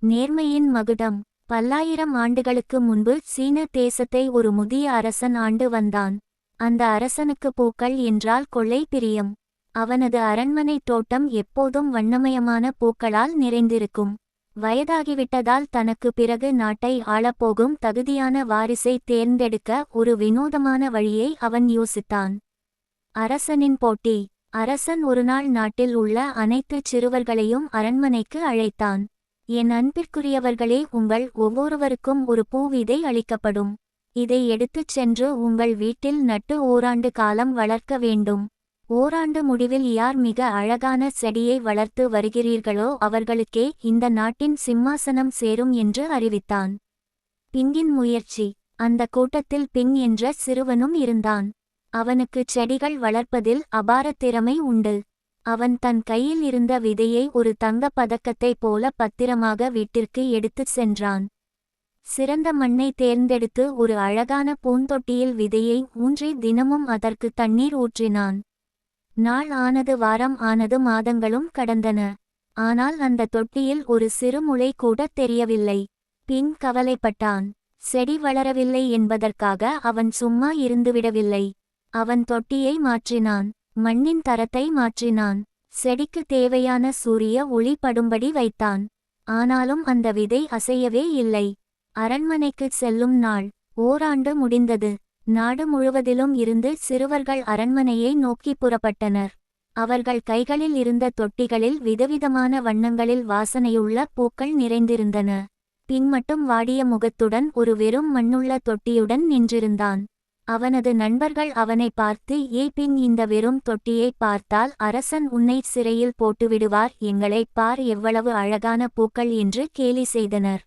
நேர்மையின் மகுடம். பல்லாயிரம் ஆண்டுகளுக்கு முன்பு சீன தேசத்தை ஒரு முதிய அரசன் ஆண்டு வந்தான். அந்த அரசனுக்கு பூக்கள் என்றால் கொள்ளை பிரியம். அவனது அரண்மனை தோட்டம் எப்போதும் வண்ணமயமான பூக்களால் நிறைந்திருக்கும். வயதாகிவிட்டதால் தனக்கு பிறகு நாட்டை ஆளப்போகும் தகுதியான வாரிசை தேர்ந்தெடுக்க ஒரு வினோதமான வழியை அவன் யோசித்தான். அரசனின் போட்டி. அரசன் ஒருநாள் நாட்டில் உள்ள அனைத்து சிறுவர்களையும் அரண்மனைக்கு அழைத்தான். என் அன்பிற்குரியவர்களே, உங்கள் ஒவ்வொருவருக்கும் ஒரு பூவிதை அளிக்கப்படும். இதை எடுத்துச் சென்று உங்கள் வீட்டில் நட்டு ஓராண்டு காலம் வளர்க்க வேண்டும். ஓராண்டு முடிவில் யார் மிக அழகான செடியை வளர்த்து வருகிறீர்களோ அவர்களுக்கே இந்த நாட்டின் சிம்மாசனம் சேரும் என்று அறிவித்தான். பிங்கின் முயற்சி. அந்த கூட்டத்தில் பிங் என்ற சிறுவனும் இருந்தான். அவனுக்கு செடிகள் வளர்ப்பதில் அபார திறமை உண்டு. அவன் தன் கையில் இருந்த விதையை ஒரு தங்கப் பதக்கத்தைப் போல பத்திரமாக வீட்டிற்கு எடுத்துச் சென்றான். சிறந்த மண்ணை தேர்ந்தெடுத்து ஒரு அழகான பூந்தொட்டியில் விதையை ஊன்றி தினமும் அதற்கு தண்ணீர் ஊற்றினான். நாள் ஆனது, வாரம் ஆனது, மாதங்களும் கடந்தன. ஆனால் அந்த தொட்டியில் ஒரு சிறு முளை கூட தெரியவில்லை. பிங் கவலைப்பட்டான். செடி வளரவில்லை என்பதற்காக அவன் சும்மா இருந்துவிடவில்லை. அவன் தொட்டியை மாற்றினான். மண்ணின் தரத்தை மாற்றினான். செடிக்கு தேவையான சூரிய ஒளி படும்படி வைத்தான். ஆனாலும் அந்த விதை அசையவே இல்லை. அரண்மனைக்குச் செல்லும் நாள். ஓராண்டு முடிந்தது. நாடு முழுவதிலும் இருந்து சிறுவர்கள் அரண்மனையை நோக்கி புறப்பட்டனர். அவர்கள் கைகளில் இருந்த தொட்டிகளில் விதவிதமான வண்ணங்களில் வாசனையுள்ள பூக்கள் நிறைந்திருந்தன. பிங் மட்டும் வாடிய முகத்துடன் ஒரு வெறும் மண்ணுள்ள தொட்டியுடன் நின்றிருந்தான். அவனது நண்பர்கள் அவனை பார்த்து, ஏய் பிங், இந்த வெறும் தொட்டியை பார்த்தால் அரசன் உன்னை சிறையில் போட்டுவிடுவார். எங்களைப் பார், எவ்வளவு அழகான பூக்கள் என்று கேலி செய்தனர்.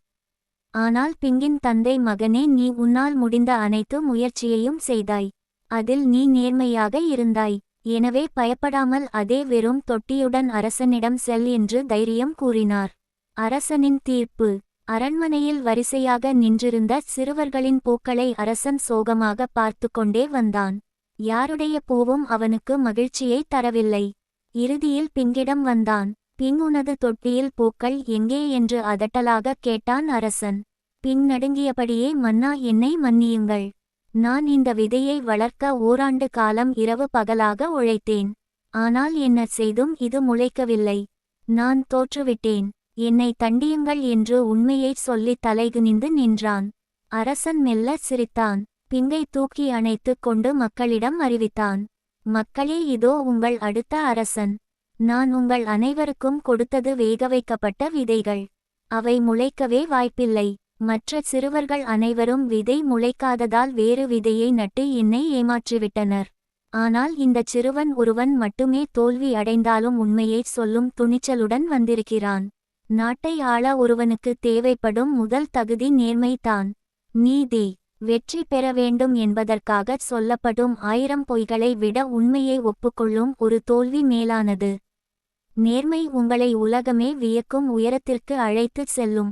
ஆனால் பிங்கின் தந்தை, மகனே, நீ உன்னால் முடிந்த அனைத்து முயற்சியையும் செய்தாய். அதில் நீ நேர்மையாக இருந்தாய். எனவே பயப்படாமல் அதே வெறும் தொட்டியுடன் அரசனிடம் செல் என்று தைரியம் கூறினார். அரசனின் தீர்ப்பு. அரண்மனையில் வரிசையாக நின்றிருந்த சிறுவர்களின் பூக்களை அரசன் சோகமாக பார்த்து கொண்டே வந்தான். யாருடைய பூவும் அவனுக்கு மகிழ்ச்சியை தரவில்லை. இறுதியில் பிங்கிடம் வந்தான். பிங், உனது தொட்டியில் பூக்கள் எங்கே என்று அதட்டலாக கேட்டான் அரசன். பிங் நடுங்கியபடியே, மன்னா, என்னை மன்னியுங்கள். நான் இந்த விதையை வளர்க்க ஓராண்டு காலம் இரவு பகலாக உழைத்தேன். ஆனால் என்ன செய்தும் இது முளைக்கவில்லை. நான் தோற்றுவிட்டேன். என்னை தண்டியுங்கள் என்று உண்மையைச் சொல்லி தலைகுனிந்து நின்றான். அரசன் மெல்ல சிரித்தான். பிங்கை தூக்கி அணைத்துக் கொண்டு மக்களிடம் அறிவித்தான். மக்களே, இதோ உங்கள் அடுத்த அரசன். நான் உங்கள் அனைவருக்கும் கொடுத்தது வேகவைக்கப்பட்ட விதைகள். அவை முளைக்கவே வாய்ப்பில்லை. மற்ற சிறுவர்கள் அனைவரும் விதை முளைக்காததால் வேறு விதையை நட்டு என்னை ஏமாற்றிவிட்டனர். ஆனால் இந்தச் சிறுவன் ஒருவன் மட்டுமே தோல்வி அடைந்தாலும் உண்மையைச் சொல்லும் துணிச்சலுடன் வந்திருக்கிறான். நாட்டை ஆள ஒருவனுக்கு தேவைப்படும் முதல் தகுதி நேர்மைதான். நீதி. வெற்றி பெற வேண்டும் என்பதற்காக சொல்லப்படும் 1000 பொய்களை விட உண்மையை ஒப்புக்கொள்ளும் ஒரு தோல்வி மேலானது. நேர்மை உங்களை உலகமே வியக்கும் உயரத்திற்கு அழைத்துச் செல்லும்.